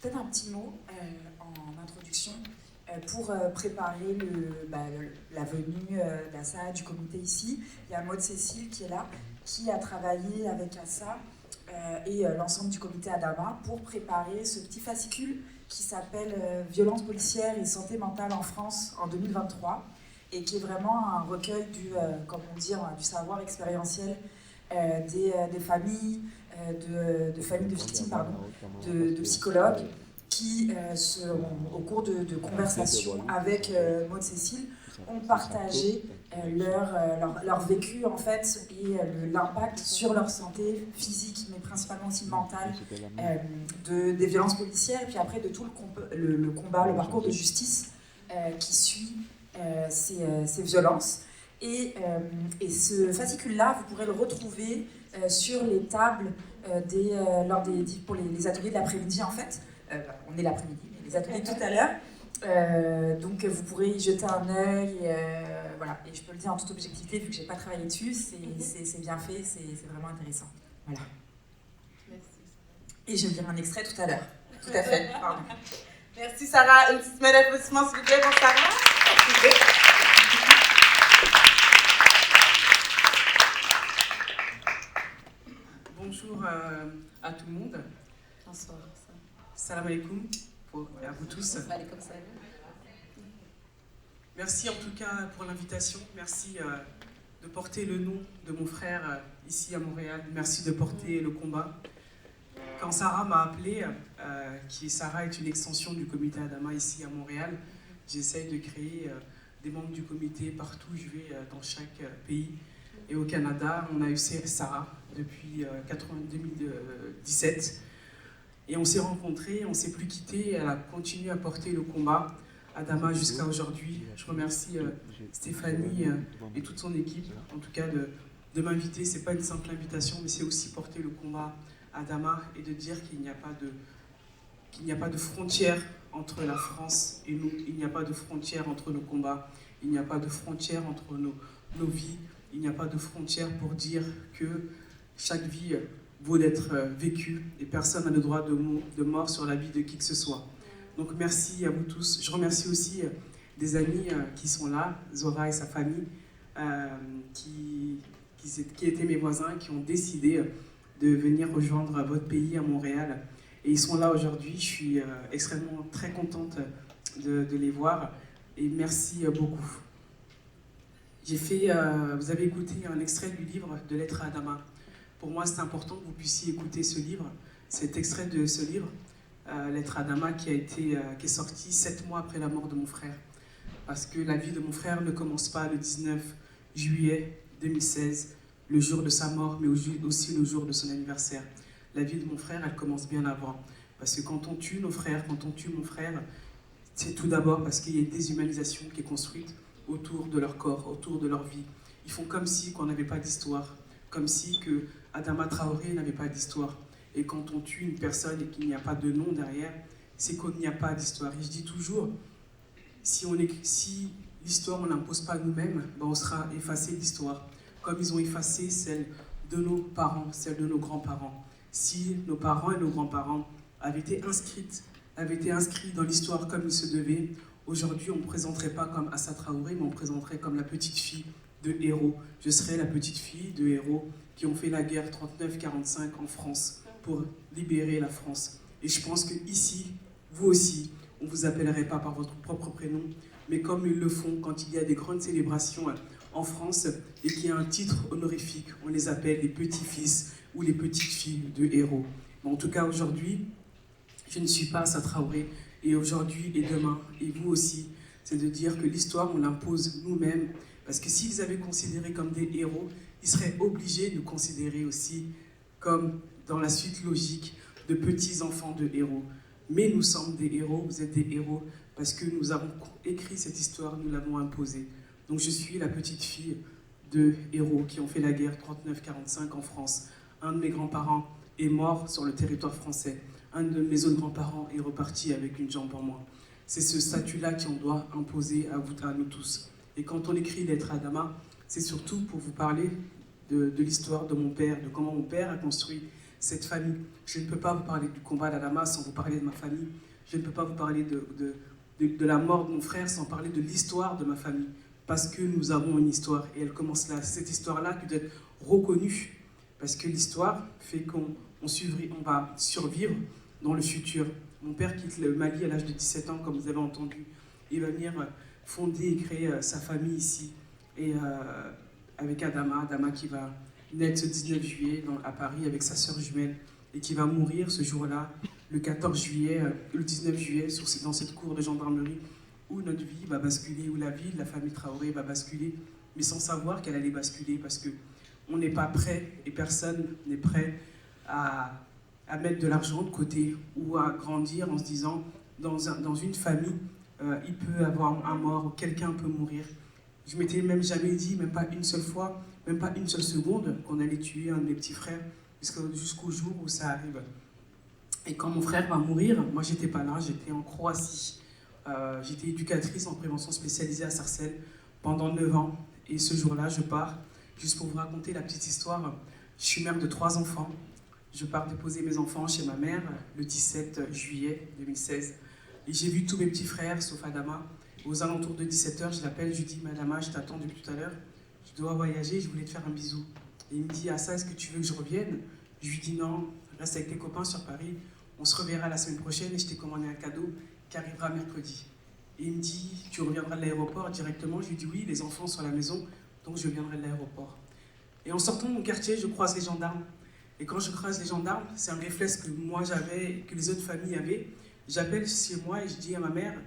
peut-être un petit mot en introduction pour préparer la venue d'Assa, du comité ici. Il y a Maud Cécile qui est là, qui a travaillé avec Assa et l'ensemble du comité Adama pour préparer ce petit fascicule qui s'appelle Violences policières et santé mentale en France en 2023 et qui est vraiment un recueil du savoir expérientiel des familles, de familles de victimes, de psychologues qui, au cours de conversations avec Maud Cécile, ont partagé leur vécu en fait et l'impact sur leur santé physique mais principalement aussi mentale des violences policières et puis après de tout le combat, le parcours de justice qui suit ces violences. Et ce fascicule-là, vous pourrez le retrouver sur les tables pour les ateliers de l'après-midi en fait. On est l'après-midi, mais les ateliers tout à l'heure. Donc vous pourrez y jeter un œil. Voilà. Et je peux le dire en toute objectivité, vu que je n'ai pas travaillé dessus, c'est bien fait, c'est vraiment intéressant. Voilà. Merci. Et je vais lire un extrait tout à l'heure. Tout à fait. Pardon. Merci Sarah. Une petite main d'applaudissement s'il vous plaît pour Sarah. Bonjour à tout le monde. Bonsoir. Salam alaikum à vous tous. Merci en tout cas pour l'invitation. Merci de porter le nom de mon frère ici à Montréal. Merci de porter le combat. Quand Sarah m'a appelé, Sarah est une extension du comité Adama ici à Montréal, j'essaye de créer des membres du comité partout où je vais dans chaque pays. Et au Canada, on a eu Sarah depuis 2017. Et on s'est rencontrés, on ne s'est plus quittés. Elle a continué à porter le combat Adama jusqu'à aujourd'hui. Je remercie Stéphanie et toute son équipe, en tout cas, de m'inviter. Ce n'est pas une simple invitation, mais c'est aussi porter le combat Adama et de dire qu'il n'y a pas de frontière entre la France et nous. Il n'y a pas de frontière entre nos combats. Il n'y a pas de frontière entre nos vies. Il n'y a pas de frontière pour dire que chaque vie vaut d'être vécue et personne n'a le droit de mort sur la vie de qui que ce soit. Donc merci à vous tous. Je remercie aussi des amis qui sont là, Zora et sa famille, qui étaient mes voisins, qui ont décidé de venir rejoindre votre pays à Montréal. Et ils sont là aujourd'hui. Je suis extrêmement très contente de les voir et merci beaucoup. Vous avez écouté un extrait du livre de Lettres à Adama. Pour moi, c'est important que vous puissiez écouter ce livre, cet extrait de ce livre, Lettres à Adama, qui est sorti 7 mois après la mort de mon frère. Parce que la vie de mon frère ne commence pas le 19 juillet 2016, le jour de sa mort, mais aussi le jour de son anniversaire. La vie de mon frère, elle commence bien avant. Parce que quand on tue nos frères, quand on tue mon frère, c'est tout d'abord parce qu'il y a une déshumanisation qui est construite autour de leur corps, autour de leur vie. Ils font comme si qu'on n'avait pas d'histoire, comme si que Adama Traoré n'avait pas d'histoire. Et quand on tue une personne et qu'il n'y a pas de nom derrière, c'est qu'il n'y a pas d'histoire. Et je dis toujours, si l'histoire on ne l'impose pas nous-mêmes, ben on sera effacé de l'histoire. Comme ils ont effacé celle de nos parents, celle de nos grands-parents. Si nos parents et nos grands-parents avaient été inscrits dans l'histoire comme il se devait, aujourd'hui, on ne me présenterait pas comme Assa Traoré, mais on me présenterait comme la petite fille de héros. Je serais la petite fille de héros qui ont fait la guerre 39-45 en France pour libérer la France. Et je pense qu'ici, vous aussi, on ne vous appellerait pas par votre propre prénom, mais comme ils le font quand il y a des grandes célébrations en France et qu'il y a un titre honorifique, on les appelle les petits-fils ou les petites-filles de héros. Mais en tout cas, aujourd'hui, je ne suis pas Assa Traoré. Et aujourd'hui et demain, et vous aussi, c'est de dire que l'histoire, on l'impose nous-mêmes. Parce que s'ils avaient considéré comme des héros, ils seraient obligés de nous considérer aussi comme, dans la suite logique, de petits-enfants de héros. Mais nous sommes des héros, vous êtes des héros, parce que nous avons écrit cette histoire, nous l'avons imposée. Donc je suis la petite fille de héros qui ont fait la guerre 39-45 en France. Un de mes grands-parents est mort sur le territoire français. Un de mes autres grands-parents est reparti avec une jambe en moins. C'est ce statut-là qu'on doit imposer à nous tous. Et quand on écrit Lettres à Adama, c'est surtout pour vous parler de l'histoire de mon père, de comment mon père a construit cette famille. Je ne peux pas vous parler du combat d'Adama sans vous parler de ma famille. Je ne peux pas vous parler de la mort de mon frère sans parler de l'histoire de ma famille. Parce que nous avons une histoire et elle commence là. Cette histoire-là qui doit être reconnue. Parce que l'histoire fait qu'on va survivre dans le futur. Mon père quitte le Mali à l'âge de 17 ans, comme vous avez entendu. Il va venir fonder et créer sa famille ici. Et avec Adama qui va naître ce 19 juillet à Paris avec sa sœur jumelle et qui va mourir ce jour-là, le 14 juillet, le 19 juillet, dans cette cour de gendarmerie où notre vie va basculer, où la vie de la famille Traoré va basculer, mais sans savoir qu'elle allait basculer parce qu'on n'est pas prêt et personne n'est prêt à mettre de l'argent de côté ou à grandir en se disant dans une famille, il peut avoir un mort, quelqu'un peut mourir. Je m'étais même jamais dit, même pas une seule fois, même pas une seule seconde, qu'on allait tuer un de mes petits frères jusqu'au jour où ça arrive. Et quand mon frère va mourir, moi j'étais pas là, j'étais en Croatie. J'étais éducatrice en prévention spécialisée à Sarcelles pendant 9 ans. Et ce jour-là, je pars, juste pour vous raconter la petite histoire, je suis mère de 3 enfants. Je pars déposer mes enfants chez ma mère le 17 juillet 2016. Et j'ai vu tous mes petits frères, sauf Adama. Aux alentours de 17h, je l'appelle, je lui dis « Madama, je t'attends depuis tout à l'heure. Je dois voyager, je voulais te faire un bisou. » Et il me dit « Ah ça, est-ce que tu veux que je revienne ?» Je lui dis « Non, reste avec tes copains sur Paris. On se reverra la semaine prochaine et je t'ai commandé un cadeau qui arrivera mercredi. » Et il me dit « Tu reviendras de l'aéroport directement ?» Je lui dis « Oui, les enfants sont à la maison, donc je viendrai de l'aéroport. » Et en sortant de mon quartier, je croise les gendarmes. Et quand je croise les gendarmes, c'est un réflexe que moi j'avais, que les autres familles avaient. J'appelle chez moi et je dis à ma mère,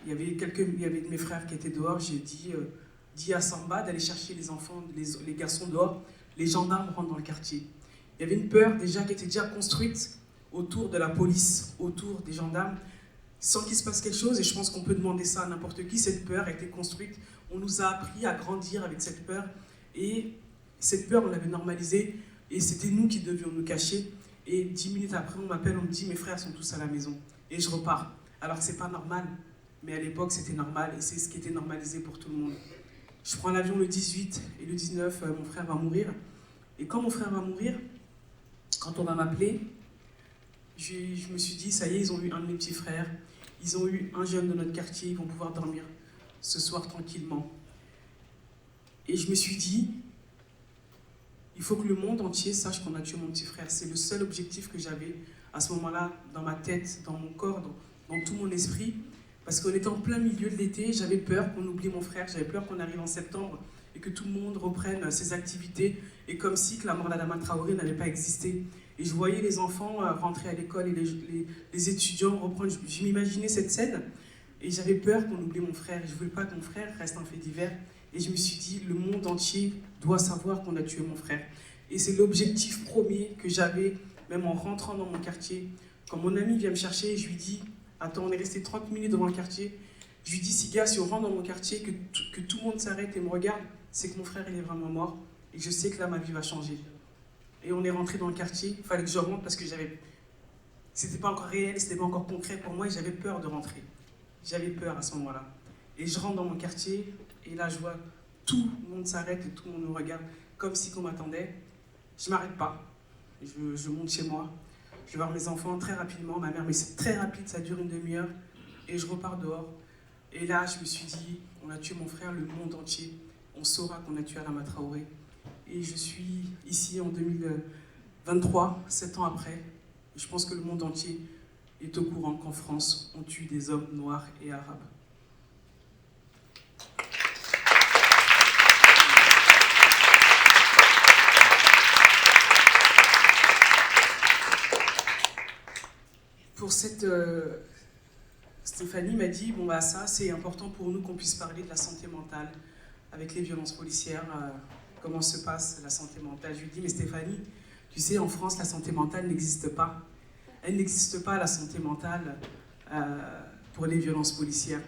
il y avait de mes frères qui étaient dehors, j'ai dit, dis à Samba d'aller chercher les enfants, les garçons dehors, les gendarmes rentrent dans le quartier. Il y avait une peur déjà qui était déjà construite autour de la police, autour des gendarmes, sans qu'il se passe quelque chose, et je pense qu'on peut demander ça à n'importe qui, cette peur a été construite. On nous a appris à grandir avec cette peur, et cette peur, on l'avait normalisée, et c'était nous qui devions nous cacher. Et 10 minutes après, on m'appelle, on me dit, mes frères sont tous à la maison, et je repars. Alors que c'est pas normal, mais à l'époque, c'était normal, et c'est ce qui était normalisé pour tout le monde. Je prends l'avion le 18, et le 19, mon frère va mourir. Et quand mon frère va mourir, quand on va m'appeler, je me suis dit, ça y est, ils ont eu un de mes petits frères, ils ont eu un jeune de notre quartier, ils vont pouvoir dormir ce soir tranquillement. Et je me suis dit, il faut que le monde entier sache qu'on a tué mon petit frère. C'est le seul objectif que j'avais à ce moment-là, dans ma tête, dans mon corps, dans tout mon esprit. Parce qu'on était en plein milieu de l'été, j'avais peur qu'on oublie mon frère, j'avais peur qu'on arrive en septembre et que tout le monde reprenne ses activités, et comme si que la mort d'Adama Traoré n'avait pas existé. Et je voyais les enfants rentrer à l'école et les étudiants reprendre. Je m'imaginais cette scène et j'avais peur qu'on oublie mon frère. Je ne voulais pas que mon frère reste un fait divers. Et je me suis dit, le monde entier doit savoir qu'on a tué mon frère. Et c'est l'objectif premier que j'avais, même en rentrant dans mon quartier. Quand mon ami vient me chercher, je lui dis, attends, on est resté 30 minutes devant le quartier. Je lui dis, si gars, si on rentre dans mon quartier, que tout le monde s'arrête et me regarde, c'est que mon frère, il est vraiment mort. Et je sais que là, ma vie va changer. Et on est rentré dans le quartier, il fallait que je rentre parce que c'était pas encore réel, c'était pas encore concret pour moi et j'avais peur de rentrer. J'avais peur à ce moment-là. Et je rentre dans mon quartier et là je vois tout le monde s'arrête et tout le monde me regarde comme si on m'attendait. Je m'arrête pas. Je monte chez moi. Je vais voir mes enfants très rapidement, ma mère, mais c'est très rapide, ça dure une demi-heure. Et je repars dehors. Et là je me suis dit, on a tué mon frère, le monde entier. On saura qu'on a tué Adama Traoré. Et je suis ici en 2023, 7 ans après. Je pense que le monde entier est au courant qu'en France, on tue des hommes noirs et arabes. Pour cette... Stéphanie m'a dit, bon bah ça c'est important pour nous qu'on puisse parler de la santé mentale avec les violences policières. Comment se passe la santé mentale. Je lui dis, mais Stéphanie, tu sais, en France, la santé mentale n'existe pas. Elle n'existe pas, la santé mentale, pour les violences policières.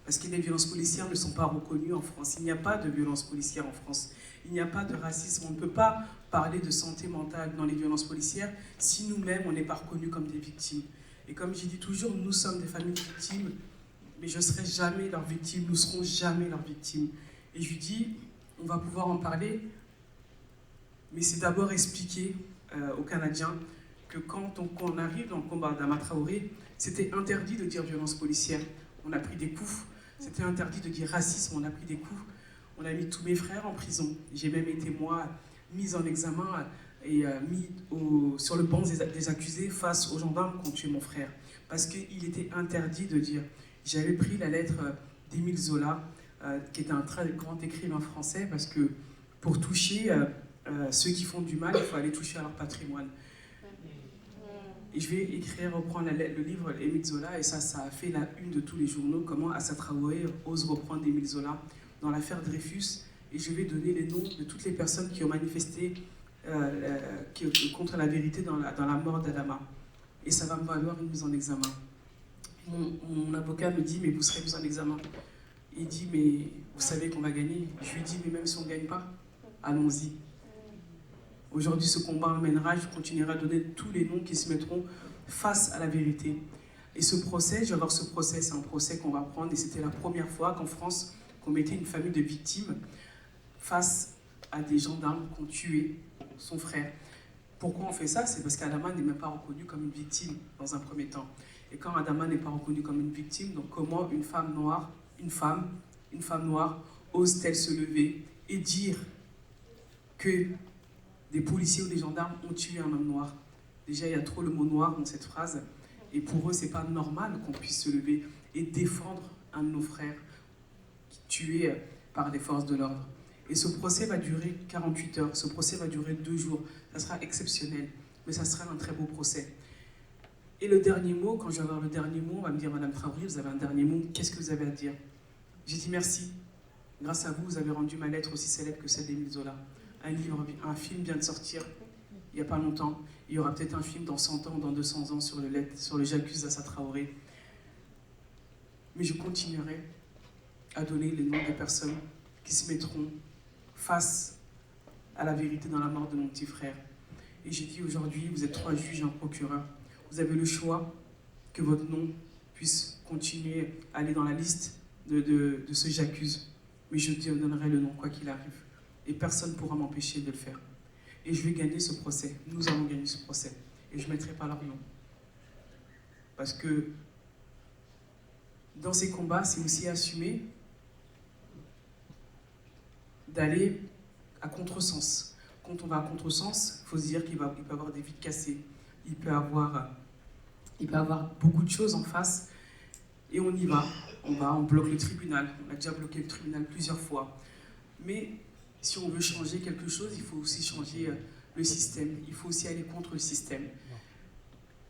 Parce que les violences policières ne sont pas reconnues en France. Il n'y a pas de violences policières en France. Il n'y a pas de racisme. On ne peut pas parler de santé mentale dans les violences policières si nous-mêmes, on n'est pas reconnus comme des victimes. Et comme j'ai dit toujours, nous sommes des familles victimes, mais je ne serai jamais leur victime, nous ne serons jamais leurs victimes. Et je lui dis, on va pouvoir en parler, mais c'est d'abord expliquer aux Canadiens que quand on arrive dans le combat d'Adama Traoré, c'était interdit de dire violence policière. On a pris des coups. C'était interdit de dire racisme. On a pris des coups. On a mis tous mes frères en prison. J'ai même été, moi, mise en examen et mis sur le banc des accusés face aux gendarmes qui ont tué mon frère. Parce qu'il était interdit de dire. J'avais pris la lettre d'Émile Zola, qui est un très grand écrivain français, parce que pour toucher ceux qui font du mal, il faut aller toucher à leur patrimoine. Et je vais reprendre le livre Émile Zola, et ça a fait la une de tous les journaux, comment Assa Traoré ose reprendre Émile Zola dans l'affaire Dreyfus. Et je vais donner les noms de toutes les personnes qui ont manifesté contre la vérité dans la mort d'Adama. Et ça va me valoir une mise en examen. Mon avocat me dit, mais vous serez mis en examen. Il dit, mais vous savez qu'on va gagner. Je lui dis, mais même si on ne gagne pas, allons-y. Aujourd'hui, ce combat emmènera, je continuerai à donner tous les noms qui se mettront face à la vérité. Et ce procès, je vais voir ce procès, c'est un procès qu'on va prendre, et c'était la première fois qu'en France, qu'on mettait une famille de victimes face à des gendarmes qui ont tué son frère. Pourquoi on fait ça? C'est parce qu'Adama n'est même pas reconnu comme une victime dans un premier temps. Et quand Adama n'est pas reconnue comme une victime, donc comment une femme noire, une femme noire, ose-t-elle se lever et dire que des policiers ou des gendarmes ont tué un homme noir? Déjà, il y a trop le mot noir dans cette phrase. Et pour eux, c'est pas normal qu'on puisse se lever et défendre un de nos frères tué par les forces de l'ordre. Et ce procès va durer 48 heures. Ce procès va durer 2 jours. Ça sera exceptionnel, mais ça sera un très beau procès. Et le dernier mot, quand je vais avoir le dernier mot, on va me dire, Madame Traoré, vous avez un dernier mot, qu'est-ce que vous avez à dire? J'ai dit merci. Grâce à vous, vous avez rendu ma lettre aussi célèbre que celle d'Émile Zola. Un film vient de sortir il n'y a pas longtemps. Il y aura peut-être un film dans 100 ans, dans 200 ans sur le j'accuse d'Assa Traoré. Mais je continuerai à donner les noms des personnes qui se mettront face à la vérité dans la mort de mon petit frère. Et j'ai dit aujourd'hui, vous êtes 3 juges et un procureur. Vous avez le choix que votre nom puisse continuer à aller dans la liste de ce j'accuse. Mais je te donnerai le nom, quoi qu'il arrive. Et personne ne pourra m'empêcher de le faire. Et je vais gagner ce procès. Nous allons gagner ce procès. Et je ne mettrai pas leur nom. Parce que dans ces combats, c'est aussi assumer d'aller à contresens. Quand on va à contresens, il faut se dire qu'il peut y avoir des vitres cassées. Il peut y avoir beaucoup de choses en face. Et on y va. On bloque le tribunal. On a déjà bloqué le tribunal plusieurs fois. Mais si on veut changer quelque chose, il faut aussi changer le système. Il faut aussi aller contre le système.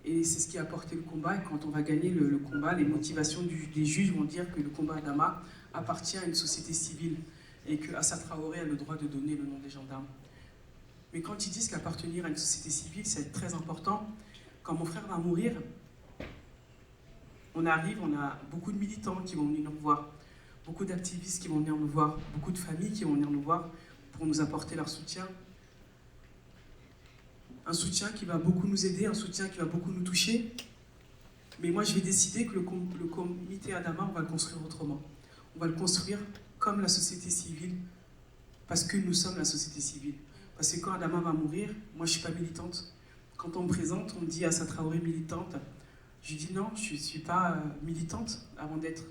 Et c'est ce qui a porté le combat. Et quand on va gagner le combat, les motivations des juges vont dire que le combat Adama appartient à une société civile et que Assa Traoré a le droit de donner le nom des gendarmes. Mais quand ils disent qu'appartenir à une société civile, c'est très important. Quand mon frère va mourir, on arrive, on a beaucoup de militants qui vont venir nous voir, beaucoup d'activistes qui vont venir nous voir, beaucoup de familles qui vont venir nous voir pour nous apporter leur soutien. Un soutien qui va beaucoup nous aider, un soutien qui va beaucoup nous toucher. Mais moi, je vais décider que le comité Adama, on va le construire autrement. On va le construire comme la société civile, parce que nous sommes la société civile. Parce que quand Adama va mourir, moi, je ne suis pas militante. Quand on me présente, on me dit Assa Traoré militante. Je dis non, je ne suis pas militante. Avant d'être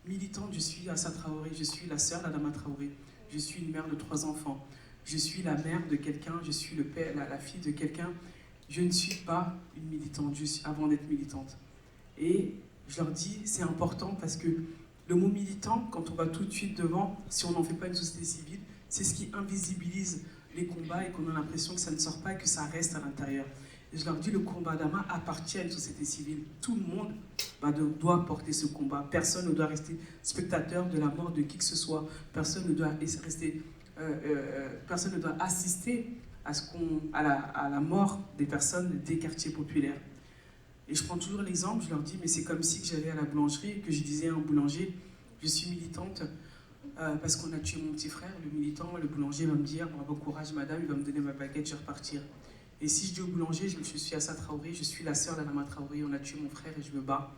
militante, je suis Assa Traoré, je suis la sœur d'Adama Traoré. Je suis une mère de 3 enfants. Je suis la mère de quelqu'un, je suis le père, la fille de quelqu'un. Je ne suis pas une militante, avant d'être militante. Et je leur dis, c'est important parce que le mot militant, quand on va tout de suite devant, si on n'en fait pas une société civile, c'est ce qui invisibilise les combats et qu'on a l'impression que ça ne sort pas et que ça reste à l'intérieur. Et je leur dis, le combat Adama appartient à une société civile. Tout le monde doit porter ce combat. Personne ne doit rester spectateur de la mort de qui que ce soit. Personne ne doit assister à la mort des personnes des quartiers populaires. Et je prends toujours l'exemple, je leur dis, mais c'est comme si j'allais à la boulangerie et que je disais à un boulanger, je suis militante parce qu'on a tué mon petit frère. Le militant, le boulanger va me dire, bravo, courage madame, il va me donner ma baguette, je vais repartir. Et si je dis au boulanger, je suis Assa Traoré, je suis la sœur d'Adama Traoré, on a tué mon frère et je me bats.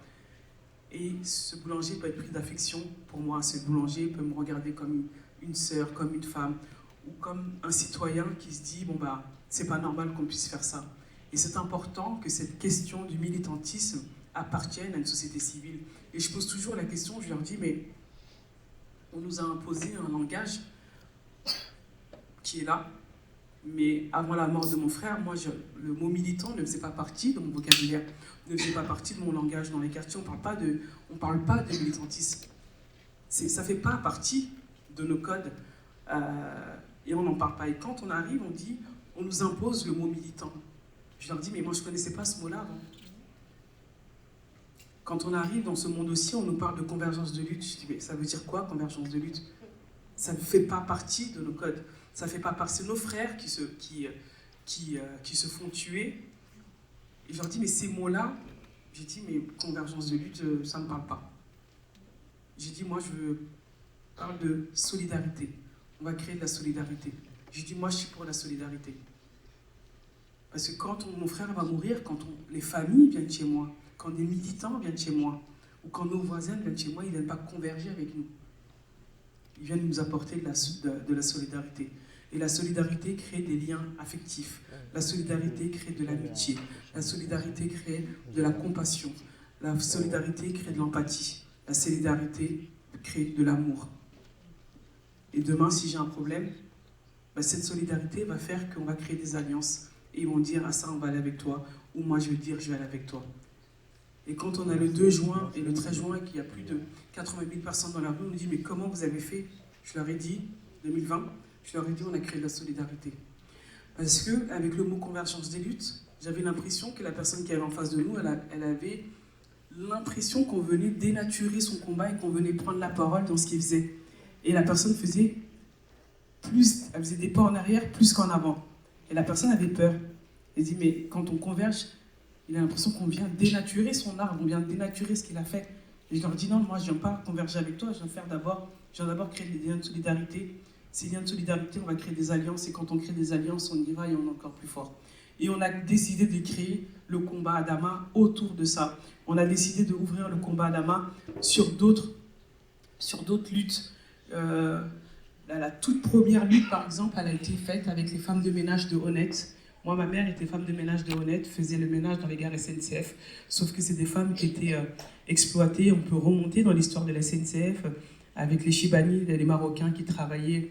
Et ce boulanger peut être pris d'affection pour moi. Ce boulanger peut me regarder comme une sœur, comme une femme, ou comme un citoyen qui se dit, bon bah, c'est pas normal qu'on puisse faire ça. Et c'est important que cette question du militantisme appartienne à une société civile. Et je pose toujours la question, je leur dis, mais on nous a imposé un langage qui est là, mais avant la mort de mon frère, moi, le mot militant ne faisait pas partie de mon vocabulaire, ne faisait pas partie de mon langage. Dans les quartiers, on ne parle pas de militantisme. Ça ne fait pas partie de nos codes et on n'en parle pas. Et quand on arrive, on nous impose le mot militant. Je leur dis, mais moi, je ne connaissais pas ce mot-là avant. Quand on arrive dans ce monde aussi, on nous parle de convergence de lutte. Je dis, mais ça veut dire quoi, convergence de lutte? Ça ne fait pas partie de nos codes. Ça fait pas partie de nos frères qui se font tuer. Et je leur dis, mais ces mots-là, j'ai dit, mais convergence de lutte, ça ne me parle pas. J'ai dit, moi, je parle de solidarité. On va créer de la solidarité. J'ai dit, moi, je suis pour la solidarité. Parce que quand mon frère va mourir, quand les familles viennent chez moi, quand des militants viennent chez moi, ou quand nos voisins viennent chez moi, ils ne viennent pas converger avec nous. Ils viennent nous apporter de la solidarité. Et la solidarité crée des liens affectifs. La solidarité crée de l'amitié. La solidarité crée de la compassion. La solidarité crée de l'empathie. La solidarité crée de l'amour. Et demain, si j'ai un problème, cette solidarité va faire qu'on va créer des alliances. Et ils vont dire, ah ça, on va aller avec toi. Ou moi, je vais dire, je vais aller avec toi. Et quand on a le 2 juin et le 13 juin, et qu'il y a plus de 80 000 personnes dans la rue, on nous dit, mais comment vous avez fait? Je leur ai dit, 2020, je leur ai dit, on a créé de la solidarité. Parce qu'avec le mot convergence des luttes, j'avais l'impression que la personne qui avait en face de nous, elle avait l'impression qu'on venait dénaturer son combat et qu'on venait prendre la parole dans ce qu'il faisait. Et la personne faisait elle faisait des pas en arrière plus qu'en avant. Et la personne avait peur. Elle dit, mais quand on converge, il a l'impression qu'on vient dénaturer son art, on vient dénaturer ce qu'il a fait. Et je leur dis, non, moi je ne viens pas converger avec toi, je viens d'abord créer des liens de solidarité. Ces liens de solidarité, on va créer des alliances, et quand on crée des alliances, on y va et on est encore plus fort. Et on a décidé de créer le combat Adama autour de ça. On a décidé d'ouvrir le combat Adama sur d'autres luttes. La toute première lutte, par exemple, elle a été faite avec les femmes de ménage de Honnête. Moi, ma mère était femme de ménage de Honnête, faisait le ménage dans les gares SNCF, sauf que c'est des femmes qui étaient exploitées. On peut remonter dans l'histoire de la SNCF avec les Chibani, les Marocains qui travaillaient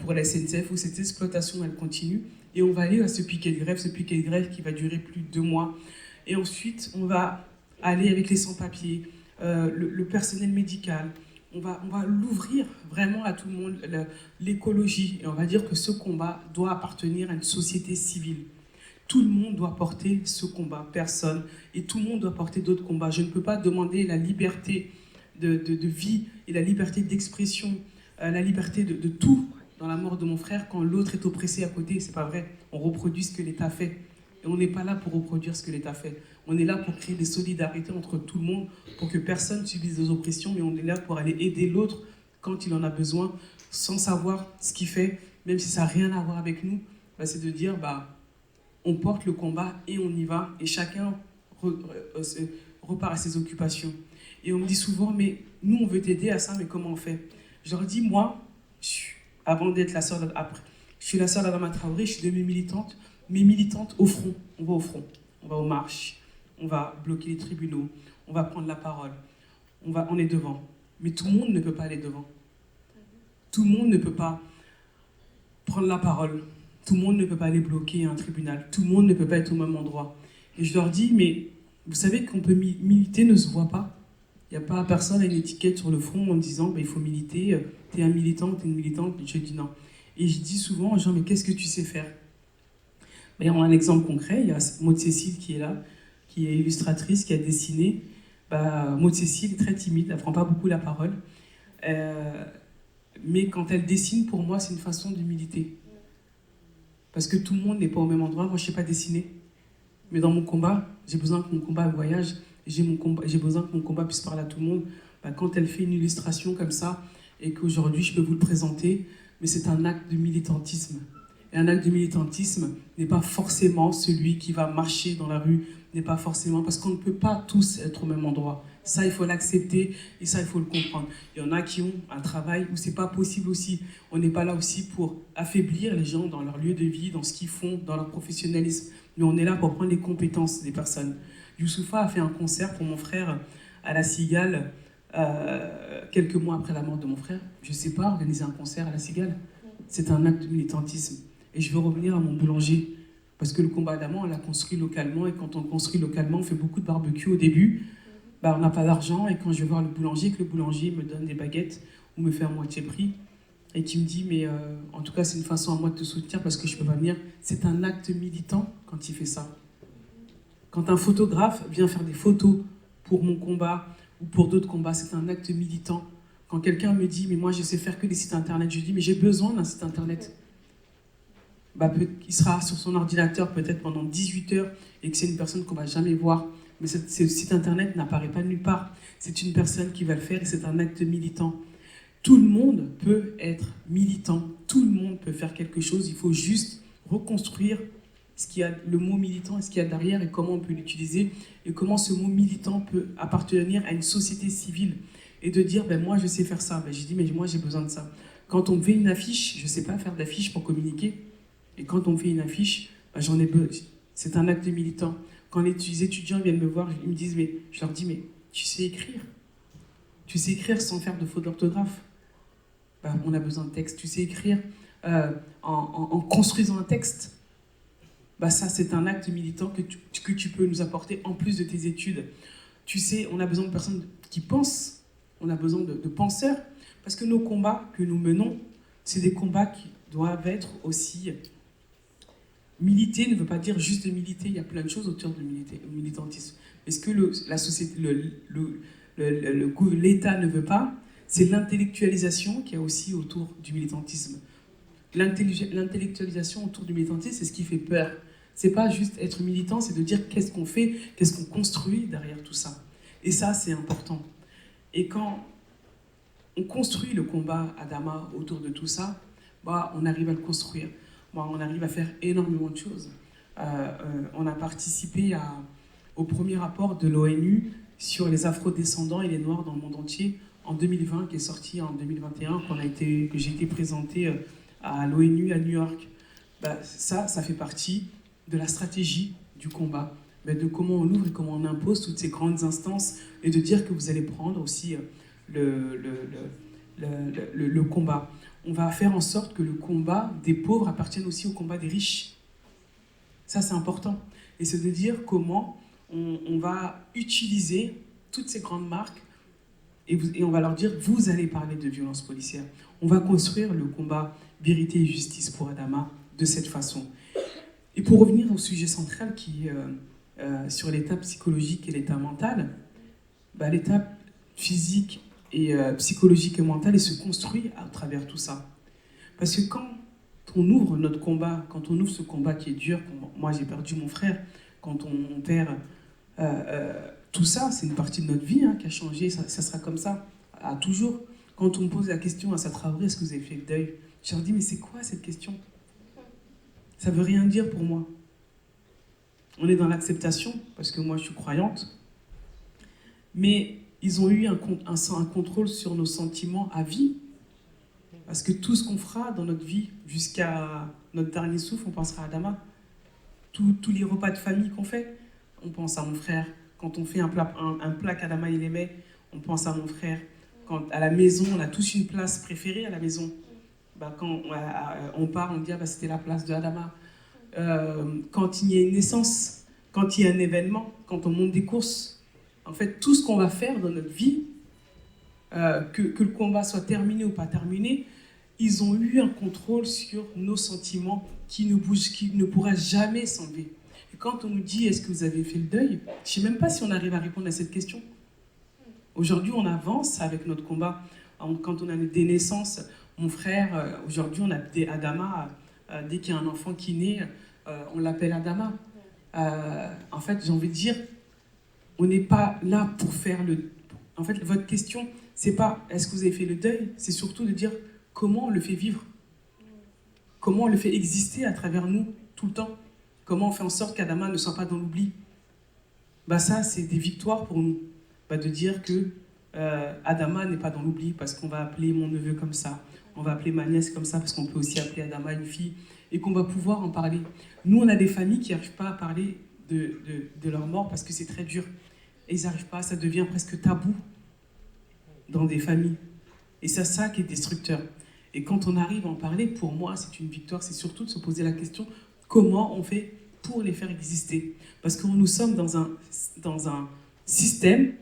pour la SNCF, où cette exploitation, elle continue. Et on va aller à ce piquet de grève qui va durer plus de 2 mois. Et ensuite, on va aller avec les sans-papiers, le personnel médical. On va l'ouvrir vraiment à tout le monde, l'écologie. Et on va dire que ce combat doit appartenir à une société civile. Tout le monde doit porter ce combat, personne. Et tout le monde doit porter d'autres combats. Je ne peux pas demander la liberté de vie et la liberté d'expression, la liberté de tout dans la mort de mon frère quand l'autre est oppressé à côté. C'est pas vrai. On reproduit ce que l'État fait. Et on n'est pas là pour reproduire ce que l'État fait. On est là pour créer des solidarités entre tout le monde, pour que personne ne subisse des oppressions, mais on est là pour aller aider l'autre quand il en a besoin, sans savoir ce qu'il fait, même si ça n'a rien à voir avec nous. C'est de dire, on porte le combat et on y va, et chacun repart à ses occupations. Et on me dit souvent, mais nous, on veut t'aider à ça, mais comment on fait? Je leur dis, moi, avant d'être la sœur après, je suis la sœur d'Adama Traoré, je suis devenue militante, mais militante au front. On va au front, on va aux marches, on va bloquer les tribunaux, on va prendre la parole, on est devant. Mais tout le monde ne peut pas aller devant. Tout le monde ne peut pas prendre la parole. Tout le monde ne peut pas aller bloquer un tribunal. Tout le monde ne peut pas être au même endroit. Et je leur dis, mais vous savez qu'on peut militer ne se voit pas. Il n'y a pas personne à une étiquette sur le front en me disant, il faut militer, t'es un militant, t'es une militante. Je dis non. Et je dis souvent aux gens, mais qu'est-ce que tu sais faire? On a un exemple concret, il y a Maud Cécile qui est là, qui est illustratrice, qui a dessiné. Maud Cécile est très timide, elle ne prend pas beaucoup la parole. Mais quand elle dessine, pour moi, c'est une façon de militer. Parce que tout le monde n'est pas au même endroit. Moi, je ne sais pas dessiner. Mais dans mon combat, j'ai besoin que mon combat voyage. J'ai besoin que mon combat puisse parler à tout le monde. Quand elle fait une illustration comme ça, et qu'aujourd'hui, je peux vous le présenter, mais c'est un acte de militantisme. Et un acte de militantisme n'est pas forcément celui qui va marcher dans la rue, n'est pas forcément, parce qu'on ne peut pas tous être au même endroit. Ça, il faut l'accepter et ça, il faut le comprendre. Il y en a qui ont un travail où c'est pas possible aussi. On n'est pas là aussi pour affaiblir les gens dans leur lieu de vie, dans ce qu'ils font, dans leur professionnalisme. mais on est là pour prendre les compétences des personnes. Youssoufa a fait un concert pour mon frère à La Cigale, quelques mois après la mort de mon frère. Je ne sais pas organiser un concert à La Cigale. C'est un acte de militantisme. Et je veux revenir à mon boulanger. Parce que le combat d'Adama, on l'a construit localement. Et quand on le construit localement, on fait beaucoup de barbecue au début. On n'a pas d'argent. Et quand je vais voir le boulanger, que le boulanger me donne des baguettes ou me fait à moitié prix, et qui me dit, mais en tout cas, c'est une façon à moi de te soutenir parce que je ne peux pas venir. C'est un acte militant quand il fait ça. Quand un photographe vient faire des photos pour mon combat ou pour d'autres combats, c'est un acte militant. Quand quelqu'un me dit, mais moi je sais faire que des sites internet, je dis, mais j'ai besoin d'un site internet. Il sera sur son ordinateur peut-être pendant 18 heures et que c'est une personne qu'on ne va jamais voir. Mais ce site internet n'apparaît pas nulle part. C'est une personne qui va le faire et c'est un acte militant. Tout le monde peut être militant. Tout le monde peut faire quelque chose. Il faut juste reconstruire ce qu'il y a, le mot militant et ce qu'il y a derrière et comment on peut l'utiliser et comment ce mot militant peut appartenir à une société civile et de dire moi je sais faire ça. J'ai dit mais moi j'ai besoin de ça. Quand on me fait une affiche, je ne sais pas faire d'affiche pour communiquer. Et quand on me fait une affiche, j'en ai besoin. C'est un acte militant. Quand les étudiants viennent me voir, ils me disent je leur dis mais tu sais écrire. Tu sais écrire sans faire de faute d'orthographe. On a besoin de texte. Tu sais écrire en construisant un texte. Ça, c'est un acte militant que tu peux nous apporter en plus de tes études. Tu sais, on a besoin de personnes qui pensent. On a besoin de penseurs. Parce que nos combats que nous menons, c'est des combats qui doivent être aussi... Militer ne veut pas dire juste militer. Il y a plein de choses autour de militantisme. Mais ce que la société, l'État ne veut pas, c'est l'intellectualisation qu'il y a aussi autour du militantisme. L'intellectualisation autour du militantisme, c'est ce qui fait peur. C'est pas juste être militant, c'est de dire qu'est-ce qu'on fait, qu'est-ce qu'on construit derrière tout ça. Et ça, c'est important. Et quand on construit le combat Adama autour de tout ça, on arrive à le construire. On arrive à faire énormément de choses. On a participé au premier rapport de l'ONU sur les afrodescendants et les noirs dans le monde entier en 2020, qui est sorti en 2021, que j'ai été présenté à l'ONU à New York. Ça fait partie de la stratégie du combat, de comment on ouvre et comment on impose toutes ces grandes instances et de dire que vous allez prendre aussi le combat. On va faire en sorte que le combat des pauvres appartienne aussi au combat des riches. Ça, c'est important. Et c'est de dire comment on va utiliser toutes ces grandes marques et on va leur dire, vous allez parler de violence policière. On va construire le combat vérité et justice pour Adama de cette façon. Et pour revenir au sujet central qui est sur l'état psychologique et l'état mental, l'état physique et psychologique et mental, et se construit à travers tout ça. Parce que quand on ouvre notre combat, quand on ouvre ce combat qui est dur, moi j'ai perdu mon frère, quand on perd tout ça, c'est une partie de notre vie qui a changé, ça sera comme ça, à toujours. Quand on me pose la question à Traoré, est-ce que vous avez fait le deuil? Je leur dis, mais c'est quoi cette question? Ça veut rien dire pour moi. On est dans l'acceptation, parce que moi je suis croyante, mais ils ont eu un contrôle sur nos sentiments à vie. Parce que tout ce qu'on fera dans notre vie, jusqu'à notre dernier souffle, on pensera à Adama. Tous les repas de famille qu'on fait, on pense à mon frère. Quand on fait un plat qu'Adama il aimait, on pense à mon frère. Quand à la maison, on a tous une place préférée à la maison. Quand on part, on dit c'était la place de Adama. Quand il y a une naissance, quand il y a un événement, quand on monte des courses, en fait, tout ce qu'on va faire dans notre vie, que le combat soit terminé ou pas terminé, ils ont eu un contrôle sur nos sentiments qui ne pourra jamais s'enlever. Et quand on nous dit, est-ce que vous avez fait le deuil? Je ne sais même pas si on arrive à répondre à cette question. Aujourd'hui, on avance avec notre combat. Quand on a des naissances, mon frère, aujourd'hui, on a des Adama, dès qu'il y a un enfant qui naît, on l'appelle Adama. En fait, j'ai envie de dire, on n'est pas là pour faire le... En fait, votre question, c'est pas est-ce que vous avez fait le deuil, c'est surtout de dire comment on le fait vivre, comment on le fait exister à travers nous tout le temps, comment on fait en sorte qu'Adama ne soit pas dans l'oubli. Ça, c'est des victoires pour nous, de dire que Adama n'est pas dans l'oubli parce qu'on va appeler mon neveu comme ça, on va appeler ma nièce comme ça, parce qu'on peut aussi appeler Adama une fille, et qu'on va pouvoir en parler. Nous, on a des familles qui n'arrivent pas à parler de leur mort parce que c'est très dur. Et ils n'arrivent pas, ça devient presque tabou dans des familles. Et c'est ça qui est destructeur. Et quand on arrive à en parler, pour moi, c'est une victoire. C'est surtout de se poser la question, comment on fait pour les faire exister? Parce que nous sommes dans un système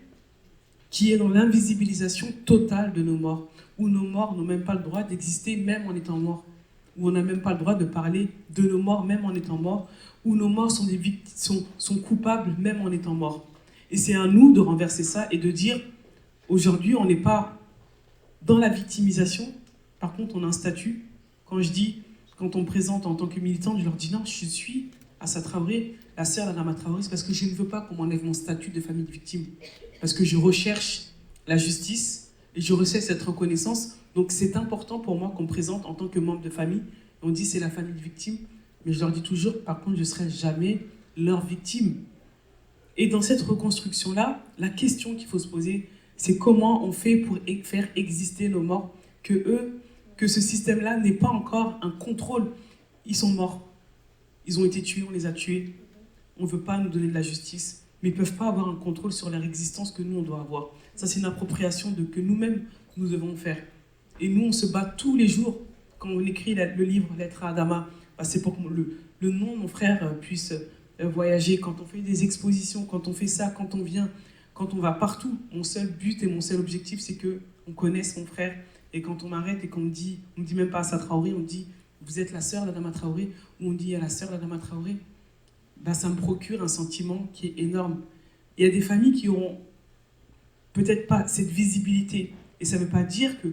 qui est dans l'invisibilisation totale de nos morts, où nos morts n'ont même pas le droit d'exister même en étant morts, où on n'a même pas le droit de parler de nos morts même en étant morts, où nos morts sont coupables même en étant morts. Et c'est à nous de renverser ça et de dire, aujourd'hui, on n'est pas dans la victimisation, par contre, on a un statut. Quand on me présente en tant que militante, je leur dis non, je suis Assa Traoré, la sœur d'Adama Traoré, c'est parce que je ne veux pas qu'on m'enlève mon statut de famille de victime. Parce que je recherche la justice et je recherche cette reconnaissance. Donc c'est important pour moi qu'on me présente en tant que membre de famille. On dit c'est la famille de victime, mais je leur dis toujours, par contre, je ne serai jamais leur victime. Et dans cette reconstruction-là, la question qu'il faut se poser, c'est comment on fait pour faire exister nos morts, que ce système-là n'ait pas encore un contrôle. Ils sont morts. Ils ont été tués, on les a tués. On ne veut pas nous donner de la justice, mais ils ne peuvent pas avoir un contrôle sur leur existence que nous, on doit avoir. Ça, c'est une appropriation que nous-mêmes, nous devons faire. Et nous, on se bat tous les jours. Quand on écrit le livre « Lettre à Adama », c'est pour que le nom de mon frère puisse voyager. Quand on fait des expositions, quand on fait ça, quand on vient, quand on va partout, mon seul but et mon seul objectif, c'est qu'on connaisse mon frère. Et quand on m'arrête et qu'on me dit même pas Assa Traoré, on me dit vous êtes la sœur d'Adama Traoré, ou on dit à la sœur d'Adama Traoré, ça me procure un sentiment qui est énorme. Il y a des familles qui auront peut-être pas cette visibilité. Et ça ne veut pas dire que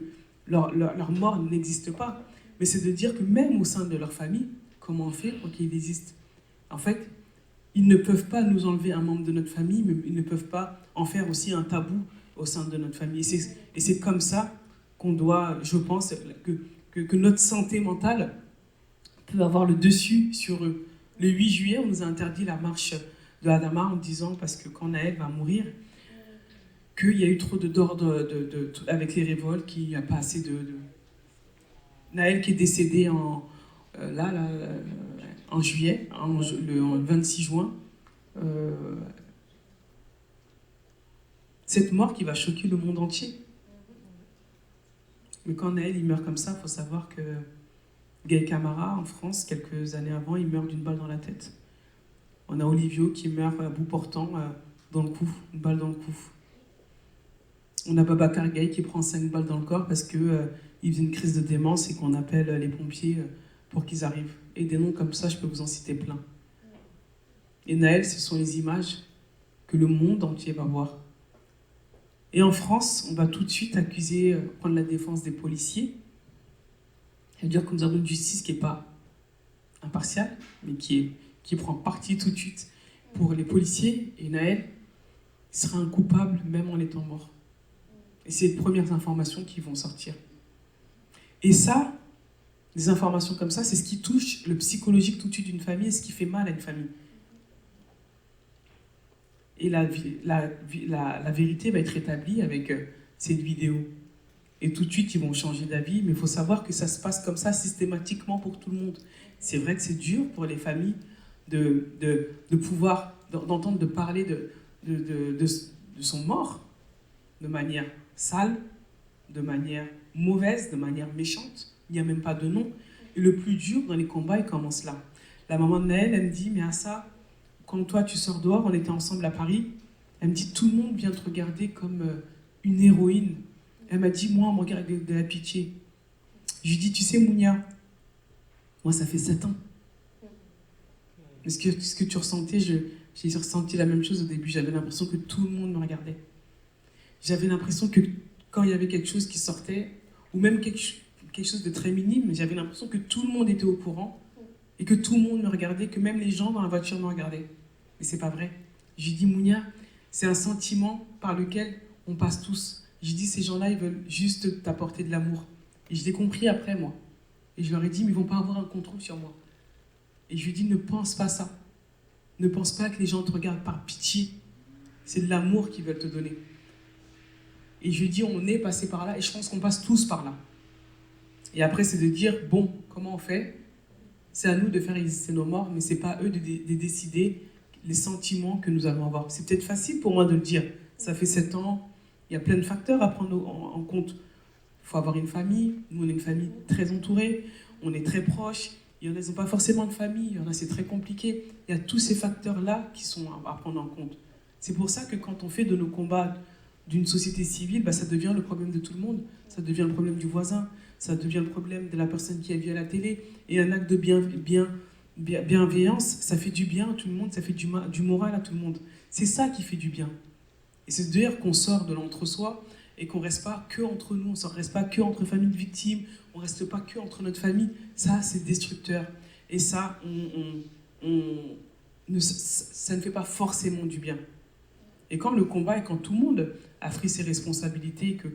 leur mort n'existe pas, mais c'est de dire que même au sein de leur famille, comment on fait pour qu'il existe? En fait, ils ne peuvent pas nous enlever un membre de notre famille, mais ils ne peuvent pas en faire aussi un tabou au sein de notre famille. Et c'est comme ça qu'on doit, je pense, que notre santé mentale peut avoir le dessus sur eux. Le 8 juillet, on nous a interdit la marche de Adama en disant, parce que quand Naël va mourir, qu'il y a eu trop d'ordre avec les révoltes, qu'il n'y a pas assez de... Naël qui est décédé en juillet, le 26 juin. Cette mort qui va choquer le monde entier. Mais quand Naël il meurt comme ça, il faut savoir que Gaël Camara, en France, quelques années avant, il meurt d'une balle dans la tête. On a Olivio qui meurt à bout portant dans le cou, une balle dans le cou. On a Babacar Gaye qui prend 5 balles dans le corps parce qu'il faisait une crise de démence et qu'on appelle les pompiers pour qu'ils arrivent. Et des noms comme ça, je peux vous en citer plein. Et Naël, ce sont les images que le monde entier va voir. Et en France, on va tout de suite accuser, prendre la défense des policiers. Ça veut dire que nous avons une justice qui n'est pas impartiale, mais qui prend parti tout de suite pour les policiers. Et Naël sera un coupable même en étant mort. Et c'est les premières informations qui vont sortir. Et ça, des informations comme ça, c'est ce qui touche le psychologique tout de suite d'une famille et ce qui fait mal à une famille. Et la vérité va être établie avec cette vidéo. Et tout de suite, ils vont changer d'avis, mais il faut savoir que ça se passe comme ça systématiquement pour tout le monde. C'est vrai que c'est dur pour les familles de pouvoir, d'entendre de parler de son mort de manière sale, de manière mauvaise, de manière méchante. Il n'y a même pas de nom. Et le plus dur dans les combats, il commence là. La maman de Naël, elle me dit, mais Assa, quand toi tu sors dehors, on était ensemble à Paris, elle me dit, tout le monde vient te regarder comme une héroïne. Elle m'a dit, moi, on me regarde avec de la pitié. Je lui dis, tu sais, Mounia, moi, ça fait 7 ans. Ce que tu ressentais, j'ai ressenti la même chose au début. J'avais l'impression que tout le monde me regardait. J'avais l'impression que quand il y avait quelque chose qui sortait, ou même quelque chose de très minime, j'avais l'impression que tout le monde était au courant et que tout le monde me regardait, que même les gens dans la voiture me regardaient. Mais c'est pas vrai. Je lui dis, Mounia, c'est un sentiment par lequel on passe tous. Je dis, ces gens-là, ils veulent juste t'apporter de l'amour. Et je l'ai compris après, moi. Et je leur ai dit, mais ils vont pas avoir un contrôle sur moi. Et je lui ai dit, ne pense pas ça. Ne pense pas que les gens te regardent par pitié. C'est de l'amour qu'ils veulent te donner. Et je lui ai dit, on est passé par là, et je pense qu'on passe tous par là. Et après, c'est de dire, bon, comment on fait? C'est à nous de faire exister nos morts, mais c'est pas à eux de décider les sentiments que nous allons avoir. C'est peut-être facile pour moi de le dire. Ça fait 7 ans, il y a plein de facteurs à prendre en compte. Il faut avoir une famille. Nous, on est une famille très entourée, on est très proches. Il y en a, ils n'ont pas forcément de famille. Il y en a, c'est très compliqué. Il y a tous ces facteurs-là qui sont à prendre en compte. C'est pour ça que quand on fait de nos combats d'une société civile, bah, ça devient le problème de tout le monde. Ça devient le problème du voisin. Ça devient le problème de la personne qui a vu à la télé. Et un acte de bienveillance, ça fait du bien à tout le monde, ça fait du moral à tout le monde. C'est ça qui fait du bien. Et c'est d'ailleurs qu'on sort de l'entre-soi et qu'on ne reste pas que entre nous, on ne reste pas que entre familles de victimes, on ne reste pas que entre notre famille. Ça, c'est destructeur. Et ça, ça ne fait pas forcément du bien. Et quand le combat et quand tout le monde a pris ses responsabilités, que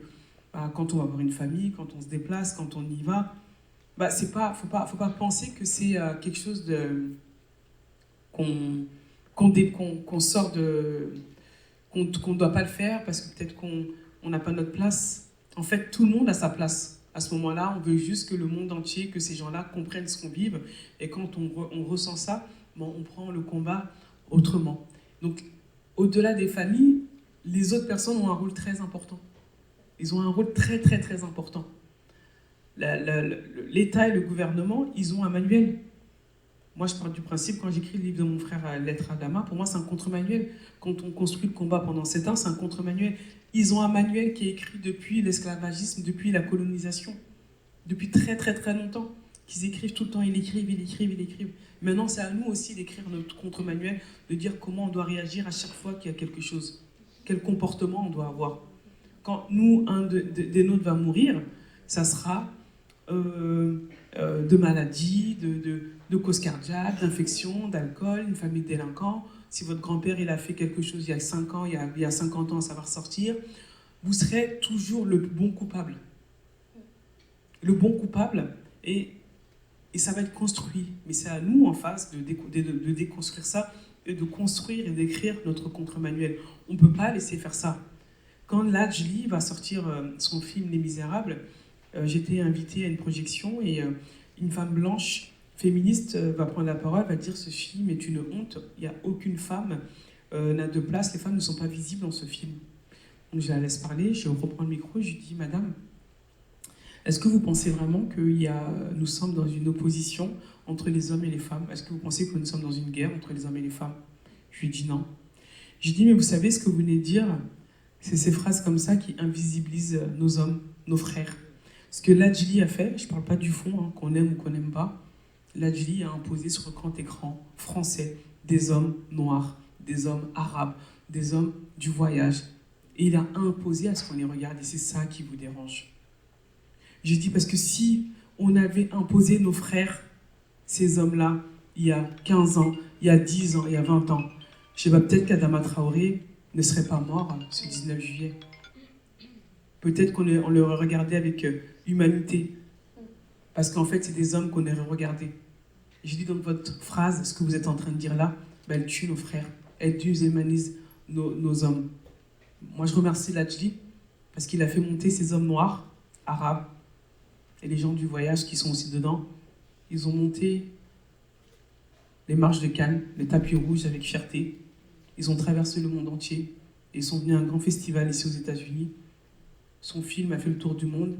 bah, quand on va avoir une famille, quand on se déplace, quand on y va, bah, faut pas penser que c'est quelque chose qu'on sort de, qu'on ne doit pas le faire parce que peut-être qu'on n'a pas notre place. En fait, tout le monde a sa place. À ce moment-là, on veut juste que le monde entier, que ces gens-là comprennent ce qu'on vit. Et quand on ressent ça, bon, on prend le combat autrement. Donc, au-delà des familles, les autres personnes ont un rôle très important. Ils ont un rôle très, très, très important. L'État et le gouvernement, ils ont un manuel. Moi, je pars du principe, quand j'écris le livre de mon frère Lettres à Dama, pour moi, c'est un contre-manuel. Quand on construit le combat pendant 7 ans, c'est un contre-manuel. Ils ont un manuel qui est écrit depuis l'esclavagisme, depuis la colonisation, depuis très, très, très longtemps. Qu'ils écrivent tout le temps, ils écrivent. Maintenant, c'est à nous aussi d'écrire notre contre-manuel, de dire comment on doit réagir à chaque fois qu'il y a quelque chose. Quel comportement on doit avoir. Quand nous, un des nôtres va mourir, ça sera de maladies, de causes cardiaques, d'infections, d'alcool, une famille de délinquants. Si votre grand-père il a fait quelque chose il y a 5 ans, il y a 50 ans, ça va ressortir. Vous serez toujours le bon coupable. Le bon coupable, et ça va être construit. Mais c'est à nous, en face, de déconstruire ça, et de construire et d'écrire notre contre-manuel. On ne peut pas laisser faire ça. Quand Lajli va sortir son film Les Misérables, j'étais invitée à une projection et une femme blanche féministe va prendre la parole, va dire ce film est une honte, il n'y a aucune femme n'a de place, les femmes ne sont pas visibles dans ce film. Donc je la laisse parler, je reprends le micro et je lui dis madame, est-ce que vous pensez vraiment que nous sommes dans une opposition entre les hommes et les femmes? Est-ce que vous pensez que nous sommes dans une guerre entre les hommes et les femmes? Je lui dis non. Je lui dis mais vous savez ce que vous venez de dire, c'est ces phrases comme ça qui invisibilisent nos hommes, nos frères. Ce que Lajli a fait, je ne parle pas du fond, hein, qu'on aime ou qu'on n'aime pas, Lajli a imposé sur le grand écran français des hommes noirs, des hommes arabes, des hommes du voyage. Et il a imposé à ce qu'on les regarde, et c'est ça qui vous dérange. J'ai dit parce que si on avait imposé nos frères, ces hommes-là, il y a 15 ans, il y a 10 ans, il y a 20 ans, je sais pas, peut-être qu'Adama Traoré ne serait pas mort ce 19 juillet. Peut-être qu'on le regardait avec humanité. Parce qu'en fait, c'est des hommes qu'on aurait regardés. J'ai dit dans votre phrase, ce que vous êtes en train de dire là, ben, elle tue nos frères. Elle déshumanise nos hommes. Moi, je remercie Lajli parce qu'il a fait monter ces hommes noirs, arabes, et les gens du voyage qui sont aussi dedans. Ils ont monté les marches de Cannes, les tapis rouges avec fierté. Ils ont traversé le monde entier. Ils sont venus à un grand festival ici aux États-Unis. Son film a fait le tour du monde.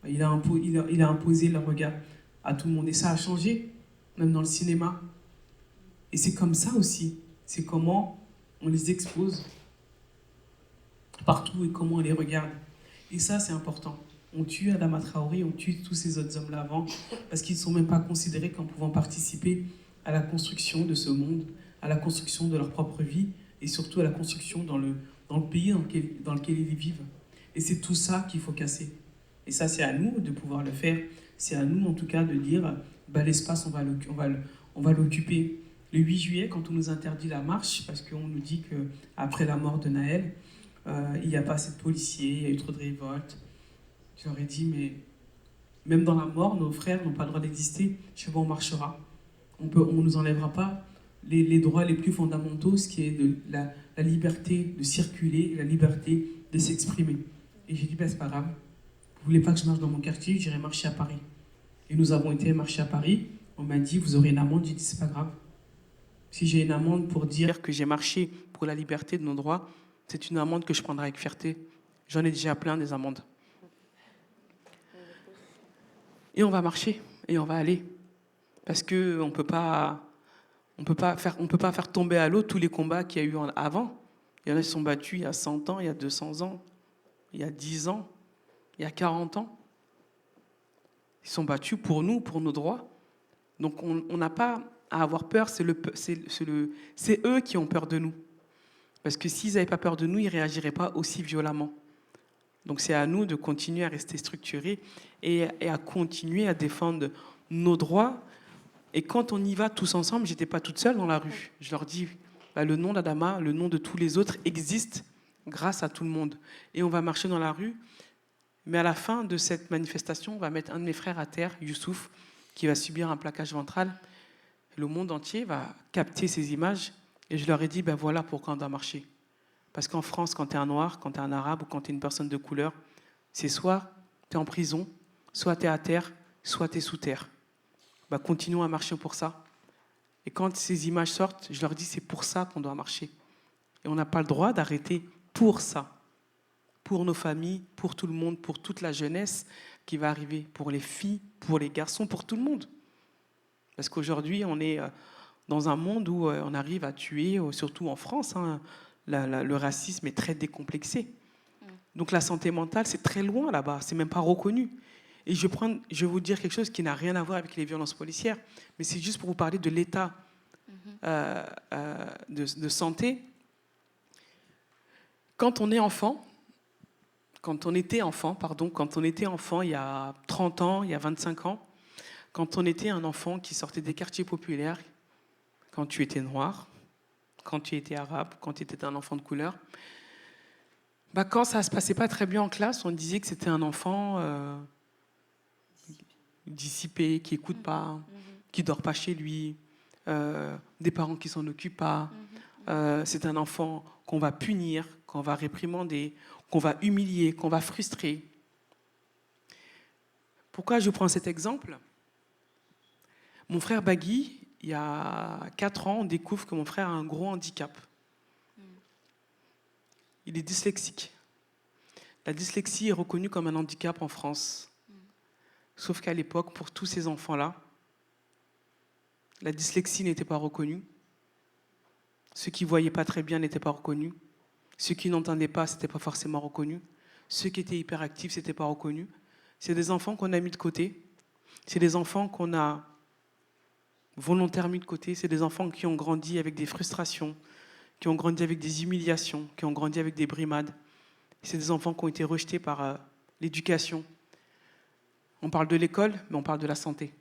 Il a imposé le regard à tout le monde. Et ça a changé, même dans le cinéma. Et c'est comme ça aussi. C'est comment on les expose partout et comment on les regarde. Et ça, c'est important. On tue Adama Traoré, on tue tous ces autres hommes-là avant, parce qu'ils ne sont même pas considérés comme pouvant participer à la construction de ce monde, à la construction de leur propre vie, et surtout à la construction dans le pays dans lequel ils vivent. Et c'est tout ça qu'il faut casser. Et ça, c'est à nous de pouvoir le faire. C'est à nous, en tout cas, de dire, bah, l'espace, on va l'occuper. Le 8 juillet, quand on nous interdit la marche, parce qu'on nous dit qu'après la mort de Naël, il n'y a pas assez de policiers, il y a eu trop de révoltes. J'aurais dit, mais même dans la mort, nos frères n'ont pas le droit d'exister. Je sais pas, on marchera. On ne nous enlèvera pas les droits les plus fondamentaux, ce qui est de la liberté de circuler, la liberté de s'exprimer. Et j'ai dit, ben, c'est pas grave, vous Vous voulez pas que je marche dans mon quartier, j'irai marcher à Paris. Et nous avons été marcher à Paris. On m'a dit, vous aurez une amende. J'ai dit, c'est pas grave. Si j'ai une amende pour dire que j'ai marché pour la liberté de nos droits, c'est une amende que je prendrai avec fierté. J'en ai déjà plein des amendes. Et on va marcher et on va aller. Parce qu'on ne peut pas faire tomber à l'eau tous les combats qu'il y a eu avant. Il y en a qui sont battus il y a 100 ans, il y a 200 ans, il y a 10 ans, il y a 40 ans. Ils sont battus pour nous, pour nos droits. Donc on n'a pas à avoir peur, c'est eux qui ont peur de nous. Parce que s'ils n'avaient pas peur de nous, ils ne réagiraient pas aussi violemment. Donc c'est à nous de continuer à rester structurés et à continuer à défendre nos droits. Et quand on y va tous ensemble, je n'étais pas toute seule dans la rue. Je leur dis, le nom d'Adama, le nom de tous les autres existe grâce à tout le monde. Et on va marcher dans la rue. Mais à la fin de cette manifestation, on va mettre un de mes frères à terre, Youssouf, qui va subir un plaquage ventral. Le monde entier va capter ces images. Et je leur ai dit, voilà pourquoi on doit marcher. Parce qu'en France, quand tu es un noir, quand tu es un arabe ou quand tu es une personne de couleur, c'est soit tu es en prison, soit tu es à terre, soit tu es sous terre. Continuons à marcher pour ça. Et quand ces images sortent, je leur dis, c'est pour ça qu'on doit marcher. Et on n'a pas le droit d'arrêter pour ça. Pour nos familles, pour tout le monde, pour toute la jeunesse qui va arriver, pour les filles, pour les garçons, pour tout le monde. Parce qu'aujourd'hui, on est dans un monde où on arrive à tuer, surtout en France, le racisme est très décomplexé. Donc la santé mentale, c'est très loin là-bas, c'est même pas reconnu. Et je vais vous dire quelque chose qui n'a rien à voir avec les violences policières, mais c'est juste pour vous parler de l'état de santé. Quand on était enfant, il y a 30 ans, il y a 25 ans, quand on était un enfant qui sortait des quartiers populaires, quand tu étais noir, quand tu étais arabe, quand tu étais un enfant de couleur, quand ça ne se passait pas très bien en classe, on disait que c'était un enfant dissipé, qui n'écoute pas, qui ne dort pas chez lui, des parents qui ne s'en occupent pas. C'est un enfant qu'on va punir, qu'on va réprimander, qu'on va humilier, qu'on va frustrer. Pourquoi je prends cet exemple ? Mon frère Bagui, il y a 4 ans, on découvre que mon frère a un gros handicap. Il est dyslexique. La dyslexie est reconnue comme un handicap en France. Sauf qu'à l'époque, pour tous ces enfants-là, la dyslexie n'était pas reconnue. Ceux qui ne voyaient pas très bien n'étaient pas reconnus. Ceux qui n'entendaient pas, ce n'était pas forcément reconnu. Ceux qui étaient hyperactifs, ce n'était pas reconnu. C'est des enfants qu'on a mis de côté. C'est des enfants qu'on a volontairement mis de côté. C'est des enfants qui ont grandi avec des frustrations, qui ont grandi avec des humiliations, qui ont grandi avec des brimades. C'est des enfants qui ont été rejetés par l'éducation. On parle de l'école, mais on parle de la santé.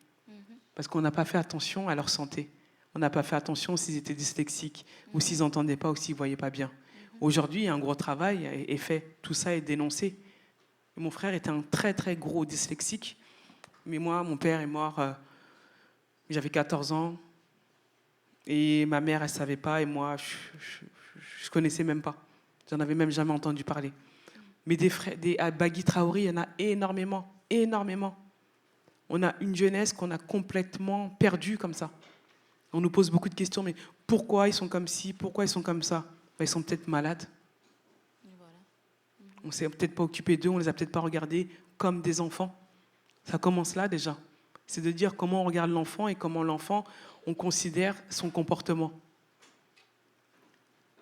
Parce qu'on n'a pas fait attention à leur santé. On n'a pas fait attention s'ils étaient dyslexiques, ou s'ils n'entendaient pas, ou s'ils ne voyaient pas bien. Aujourd'hui, un gros travail est fait. Tout ça est dénoncé. Et mon frère était un très, très gros dyslexique. Mais moi, mon père est mort, j'avais 14 ans. Et ma mère, elle ne savait pas. Et moi, je ne connaissais même pas. J'en avais même jamais entendu parler. Mais à Bagui Traoré, il y en a énormément. Énormément. On a une jeunesse qu'on a complètement perdue comme ça. On nous pose beaucoup de questions, mais pourquoi ils sont comme ci, pourquoi ils sont comme ça ? Ils sont peut-être malades. Voilà. On ne s'est peut-être pas occupé d'eux, on ne les a peut-être pas regardés comme des enfants. Ça commence là déjà. C'est de dire comment on regarde l'enfant et comment l'enfant, on considère son comportement.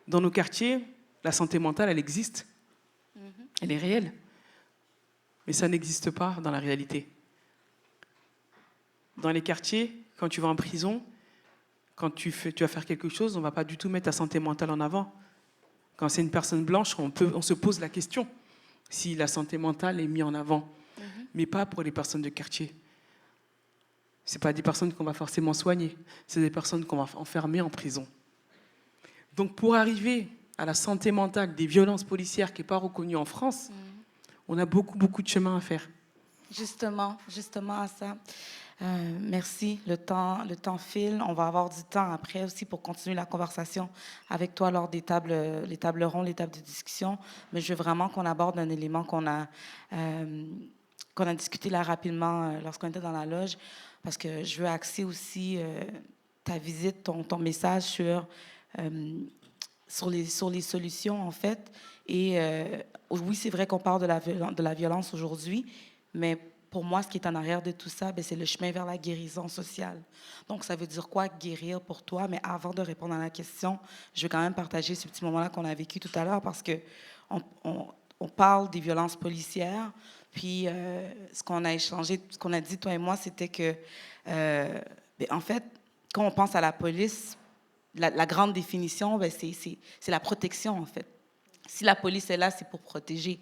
Dans nos quartiers, la santé mentale, elle existe. Elle est réelle. Mais ça n'existe pas dans la réalité. Dans les quartiers, quand tu vas en prison, quand tu vas faire quelque chose, on ne va pas du tout mettre ta santé mentale en avant. Quand c'est une personne blanche, on se pose la question si la santé mentale est mise en avant. Mais pas pour les personnes de quartier. Ce n'est pas des personnes qu'on va forcément soigner. C'est des personnes qu'on va enfermer en prison. Donc pour arriver à la santé mentale des violences policières qui n'est pas reconnue en France, on a beaucoup, beaucoup de chemin à faire. Justement à ça. Merci. Le temps file. On va avoir du temps après aussi pour continuer la conversation avec toi lors des les tables rondes, les tables de discussion. Mais je veux vraiment qu'on aborde un élément qu'on a qu'on a discuté là rapidement lorsqu'on était dans la loge, parce que je veux axer aussi ta visite, ton message sur les solutions, en fait. Et oui, c'est vrai qu'on parle de la violence aujourd'hui, mais pour moi, ce qui est en arrière de tout ça, c'est le chemin vers la guérison sociale. Donc, ça veut dire quoi, guérir pour toi? Mais avant de répondre à la question, je vais quand même partager ce petit moment-là qu'on a vécu tout à l'heure, parce que on parle des violences policières, puis ce qu'on a échangé, ce qu'on a dit, toi et moi, c'était que, en fait, quand on pense à la police, la grande définition, c'est la protection, en fait. Si la police est là, c'est pour protéger.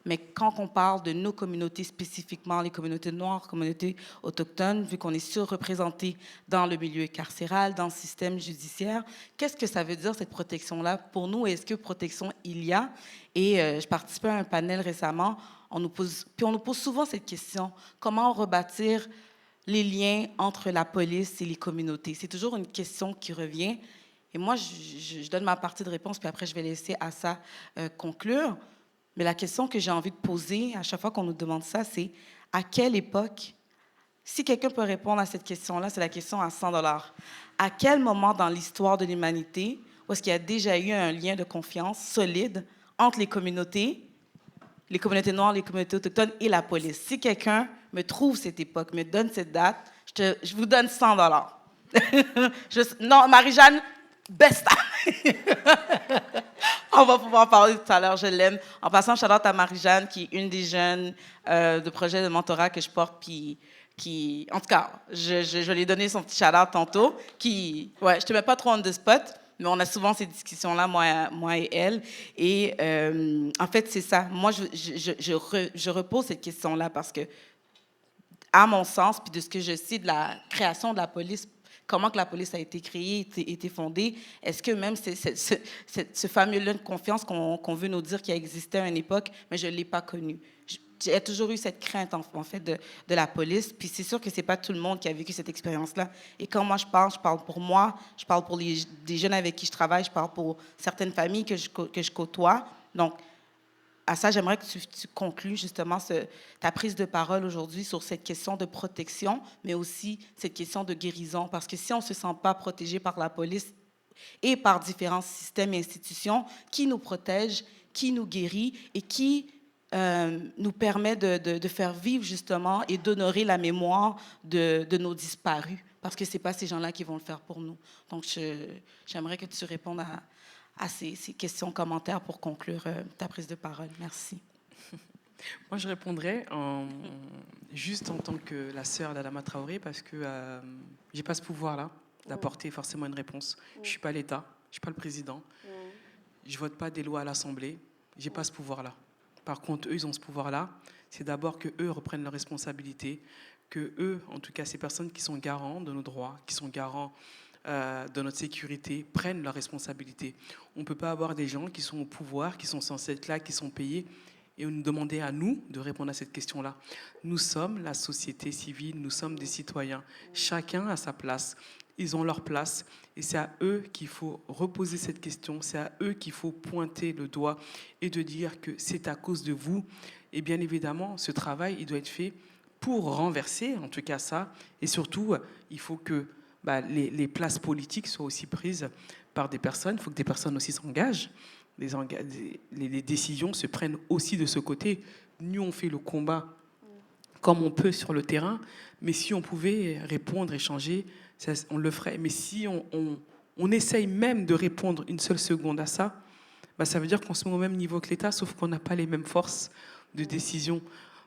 Mais quand on parle de nos communautés spécifiquement, les communautés noires, communautés autochtones, vu qu'on est surreprésenté dans le milieu carcéral, dans le système judiciaire, qu'est-ce que ça veut dire, cette protection-là, pour nous? Est-ce que protection il y a? Et je participais à un panel récemment, on nous pose souvent cette question, comment rebâtir les liens entre la police et les communautés? C'est toujours une question qui revient. Et moi, je donne ma partie de réponse, puis après, je vais laisser Assa conclure. Mais la question que j'ai envie de poser à chaque fois qu'on nous demande ça, c'est à quelle époque, si quelqu'un peut répondre à cette question-là, c'est la question à 100 $. À quel moment dans l'histoire de l'humanité où est-ce qu'il y a déjà eu un lien de confiance solide entre les communautés noires, les communautés autochtones et la police? Si quelqu'un me trouve cette époque, me donne cette date, je vous donne 100 $. Non, Marie-Jeanne, best time. On va pouvoir parler tout à l'heure, je l'aime. En passant, shout-out à Marie-Jeanne, qui est une des jeunes de projet de mentorat que je porte, puis qui, en tout cas, je lui ai donné son petit shout-out tantôt, ouais, je te mets pas trop on the spot, mais on a souvent ces discussions-là, moi et elle. Et en fait, c'est ça. Moi, je repose cette question-là parce que, à mon sens, puis de ce que je sais de la création de la police, comment que la police a été créée, été fondée, est-ce que même ce fameux lien de confiance qu'on veut nous dire qu'il existait à une époque, mais je ne l'ai pas connu. J'ai toujours eu cette crainte, en fait, de la police. Puis c'est sûr que ce n'est pas tout le monde qui a vécu cette expérience-là. Et quand moi je parle pour moi, je parle pour des jeunes avec qui je travaille, je parle pour certaines familles que je côtoie. Donc, à ça, j'aimerais que tu conclues justement ta prise de parole aujourd'hui sur cette question de protection, mais aussi cette question de guérison. Parce que si on ne se sent pas protégé par la police et par différents systèmes et institutions, qui nous protège, qui nous guérit et qui nous permet de faire vivre justement et d'honorer la mémoire de nos disparus. Parce que ce n'est pas ces gens-là qui vont le faire pour nous. Donc, j'aimerais que tu répondes à ces questions, commentaires pour conclure ta prise de parole. Merci. Moi, je répondrais juste en tant que la sœur d'Adama Traoré, parce que je n'ai pas ce pouvoir-là d'apporter forcément une réponse. Je ne suis pas l'État, je ne suis pas le président. Je ne vote pas des lois à l'Assemblée. Je n'ai pas ce pouvoir-là. Par contre, eux, ils ont ce pouvoir-là. C'est d'abord qu'eux reprennent leurs responsabilités, que eux, en tout cas, ces personnes qui sont garants de nos droits, qui sont garants de notre sécurité, prennent leurs responsabilités. On ne peut pas avoir des gens qui sont au pouvoir, qui sont censés être là, qui sont payés, et nous demander à nous de répondre à cette question-là. Nous sommes la société civile, nous sommes des citoyens. Chacun a sa place. Ils ont leur place, et c'est à eux qu'il faut reposer cette question, c'est à eux qu'il faut pointer le doigt et de dire que c'est à cause de vous. Et bien évidemment, ce travail, il doit être fait pour renverser, en tout cas ça, et surtout, il faut que les places politiques soient aussi prises par des personnes, il faut que des personnes aussi s'engagent, les décisions se prennent aussi de ce côté. Nous, on fait le combat comme on peut sur le terrain, mais si on pouvait répondre, échanger, on le ferait. Mais si on essaye même de répondre une seule seconde à ça, ça veut dire qu'on se met au même niveau que l'État, sauf qu'on n'a pas les mêmes forces de décision.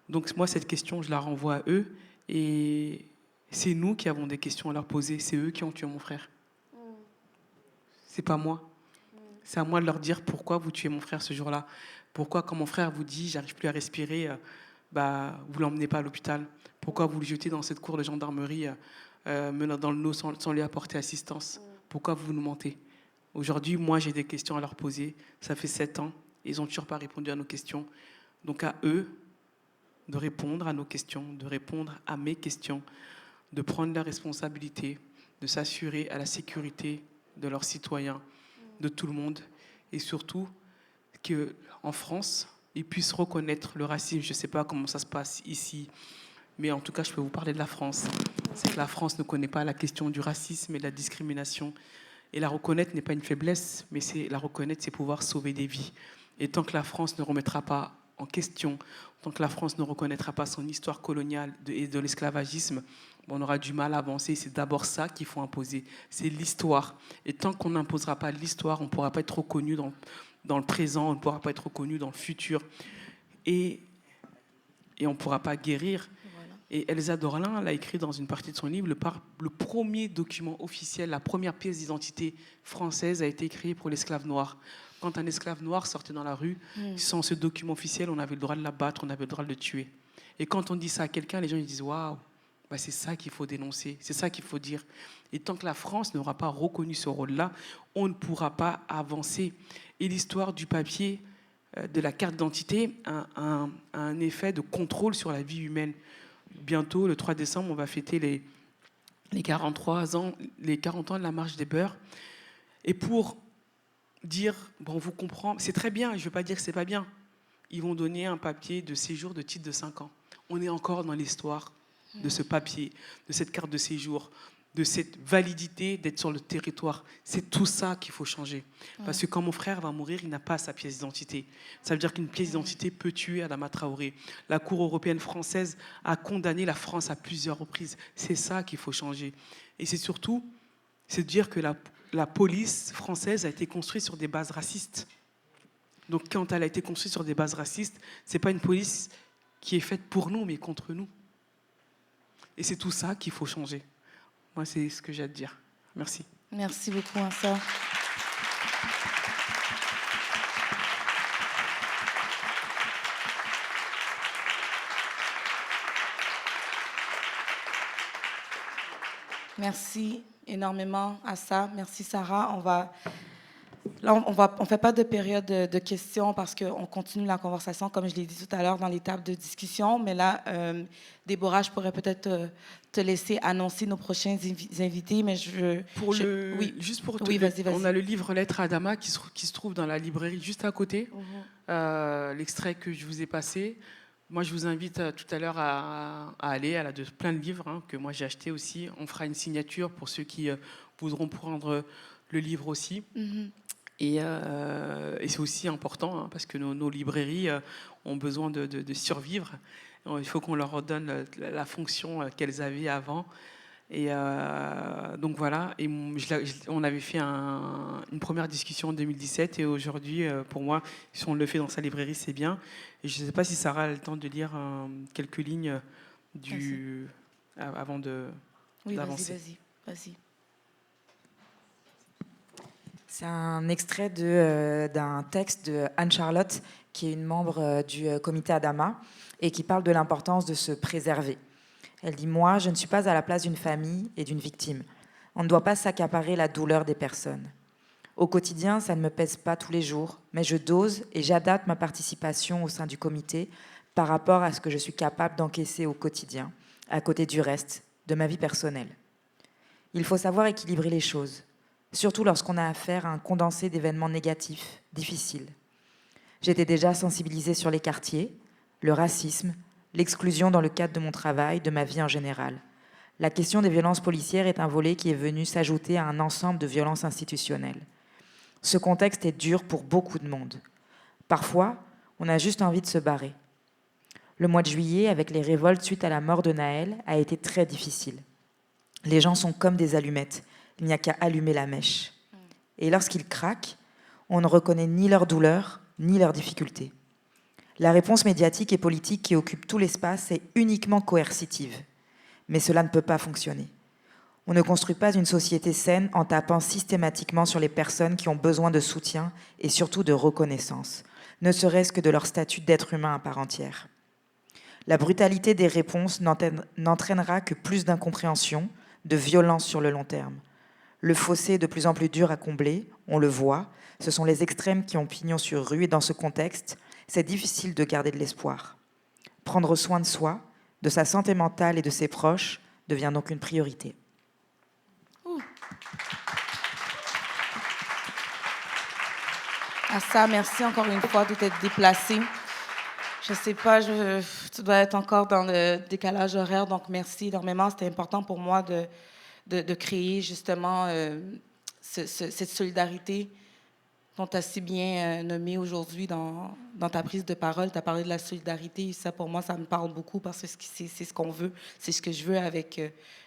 Donc moi, cette question, je la renvoie à eux, et c'est nous qui avons des questions à leur poser. C'est eux qui ont tué mon frère. C'est pas moi. C'est à moi de leur dire pourquoi vous tuez mon frère ce jour-là. Pourquoi, quand mon frère vous dit « j'arrive plus à respirer », vous l'emmenez pas à l'hôpital. Pourquoi vous le jetez dans cette cour de gendarmerie menant dans le dos sans lui apporter assistance? Pourquoi vous nous mentez? Aujourd'hui, moi, j'ai des questions à leur poser. Ça fait 7 ans. Ils n'ont toujours pas répondu à nos questions. Donc à eux de répondre à nos questions, de répondre à mes questions, de prendre la responsabilité, de s'assurer à la sécurité de leurs citoyens, de tout le monde. Et surtout qu'en France, ils puissent reconnaître le racisme. Je ne sais pas comment ça se passe ici, mais en tout cas, je peux vous parler de la France. C'est que la France ne connaît pas la question du racisme et de la discrimination. Et la reconnaître n'est pas une faiblesse, mais la reconnaître, c'est pouvoir sauver des vies. Et tant que la France ne remettra pas en question, tant que la France ne reconnaîtra pas son histoire coloniale et de l'esclavagisme, on aura du mal à avancer. C'est d'abord ça qu'il faut imposer, c'est l'histoire. Et tant qu'on n'imposera pas l'histoire, on ne pourra pas être reconnu dans le présent, on ne pourra pas être reconnu dans le futur. Et on ne pourra pas guérir. Et Elsa Dorlin l'a écrit dans une partie de son livre, le premier document officiel, la première pièce d'identité française a été créée pour l'esclave noir. Quand un esclave noir sortait dans la rue, sans ce document officiel, on avait le droit de l'abattre, on avait le droit de le tuer. Et quand on dit ça à quelqu'un, les gens ils disent « Waouh, bah c'est ça qu'il faut dénoncer, c'est ça qu'il faut dire ». Et tant que la France n'aura pas reconnu ce rôle-là, on ne pourra pas avancer. Et l'histoire du papier, de la carte d'identité, a un effet de contrôle sur la vie humaine. Bientôt, le 3 décembre, on va fêter les 40 ans de la marche des beurs. Et pour dire, bon, on vous comprend, c'est très bien, je ne veux pas dire que ce n'est pas bien. Ils vont donner un papier de séjour de titre de 5 ans. On est encore dans l'histoire de ce papier, de cette carte de séjour, de cette validité d'être sur le territoire. C'est tout ça qu'il faut changer. Parce que quand mon frère va mourir, il n'a pas sa pièce d'identité. Ça veut dire qu'une pièce d'identité peut tuer Adama Traoré. La Cour européenne française a condamné la France à plusieurs reprises. C'est ça qu'il faut changer. Et c'est surtout, c'est de dire que la police française a été construite sur des bases racistes. Donc quand elle a été construite sur des bases racistes, ce n'est pas une police qui est faite pour nous, mais contre nous. Et c'est tout ça qu'il faut changer. Moi, c'est ce que j'ai à te dire. Merci. Merci beaucoup, Assa. Merci énormément, Assa. Merci, Sarah. On fait pas de période de questions parce qu'on continue la conversation, comme je l'ai dit tout à l'heure, dans les tables de discussion. Mais là, Déborah, je pourrais peut-être te laisser annoncer nos prochains invités. Mais juste pour vas-y. On a le livre Lettres à Adama qui se trouve dans la librairie juste à côté. L'extrait que je vous ai passé. Moi, je vous invite tout à l'heure à aller. Elle a plein de livres que moi j'ai achetés aussi. On fera une signature pour ceux qui voudront prendre le livre aussi. Et c'est aussi important parce que nos librairies ont besoin de survivre. Il faut qu'on leur redonne la fonction qu'elles avaient avant. Et donc voilà. Et on avait fait une première discussion en 2017 et aujourd'hui, pour moi, si on le fait dans sa librairie, c'est bien. Et je ne sais pas si Sarah a le temps de lire quelques lignes avant d'avancer. Vas-y. C'est un extrait d'un texte de Anne-Charlotte, qui est une membre du comité Adama, et qui parle de l'importance de se préserver. Elle dit « Moi, je ne suis pas à la place d'une famille et d'une victime. On ne doit pas s'accaparer la douleur des personnes. Au quotidien, ça ne me pèse pas tous les jours, mais je dose et j'adapte ma participation au sein du comité par rapport à ce que je suis capable d'encaisser au quotidien, à côté du reste, de ma vie personnelle. Il faut savoir équilibrer les choses, surtout lorsqu'on a affaire à un condensé d'événements négatifs, difficiles. J'étais déjà sensibilisée sur les quartiers, le racisme, l'exclusion dans le cadre de mon travail, de ma vie en général. La question des violences policières est un volet qui est venu s'ajouter à un ensemble de violences institutionnelles. Ce contexte est dur pour beaucoup de monde. Parfois, on a juste envie de se barrer. Le mois de juillet, avec les révoltes suite à la mort de Naël, a été très difficile. Les gens sont comme des allumettes. Il n'y a qu'à allumer la mèche. Et lorsqu'ils craquent, on ne reconnaît ni leur douleur, ni leurs difficultés. La réponse médiatique et politique qui occupe tout l'espace est uniquement coercitive. Mais cela ne peut pas fonctionner. On ne construit pas une société saine en tapant systématiquement sur les personnes qui ont besoin de soutien et surtout de reconnaissance, ne serait-ce que de leur statut d'être humain à part entière. La brutalité des réponses n'entraînera que plus d'incompréhension, de violence sur le long terme. Le fossé est de plus en plus dur à combler, on le voit, ce sont les extrêmes qui ont pignon sur rue et dans ce contexte, c'est difficile de garder de l'espoir. Prendre soin de soi, de sa santé mentale et de ses proches devient donc une priorité. Assa, merci encore une fois de t'être déplacée. Je sais pas, tu dois être encore dans le décalage horaire, donc merci énormément. C'était important pour moi de créer justement cette solidarité dont tu as si bien nommé aujourd'hui dans ta prise de parole. Tu as parlé de la solidarité. Ça, pour moi, ça me parle beaucoup parce que c'est ce qu'on veut. C'est ce que je veux avec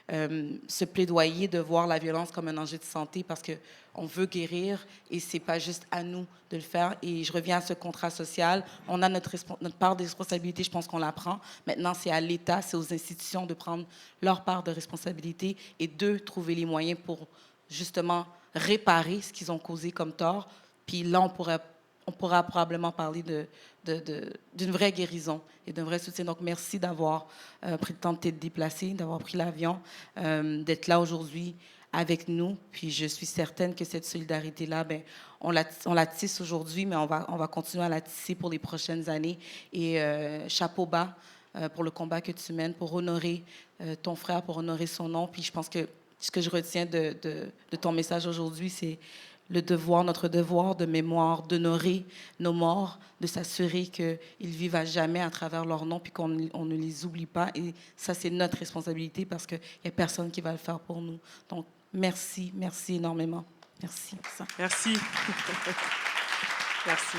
ce plaidoyer de voir la violence comme un enjeu de santé parce qu'on veut guérir et c'est pas juste à nous de le faire. Et je reviens à ce contrat social. On a notre part de responsabilité, je pense qu'on la prend. Maintenant, c'est à l'État, c'est aux institutions de prendre leur part de responsabilité et de trouver les moyens pour justement réparer ce qu'ils ont causé comme tort. Puis là, on pourra probablement parler d'une vraie guérison et d'un vrai soutien. Donc, merci d'avoir pris le temps de te déplacer, d'avoir pris l'avion, d'être là aujourd'hui avec nous. Puis je suis certaine que cette solidarité-là, ben, on la tisse aujourd'hui, mais on va continuer à la tisser pour les prochaines années. Et chapeau bas pour le combat que tu mènes, pour honorer ton frère, pour honorer son nom. Puis je pense que ce que je retiens de ton message aujourd'hui, c'est notre devoir de mémoire, d'honorer nos morts, de s'assurer qu'ils vivent à jamais à travers leur nom, puis qu'on ne les oublie pas. Et ça, c'est notre responsabilité parce qu'il n'y a personne qui va le faire pour nous. Donc, merci énormément. Merci. Merci. Merci.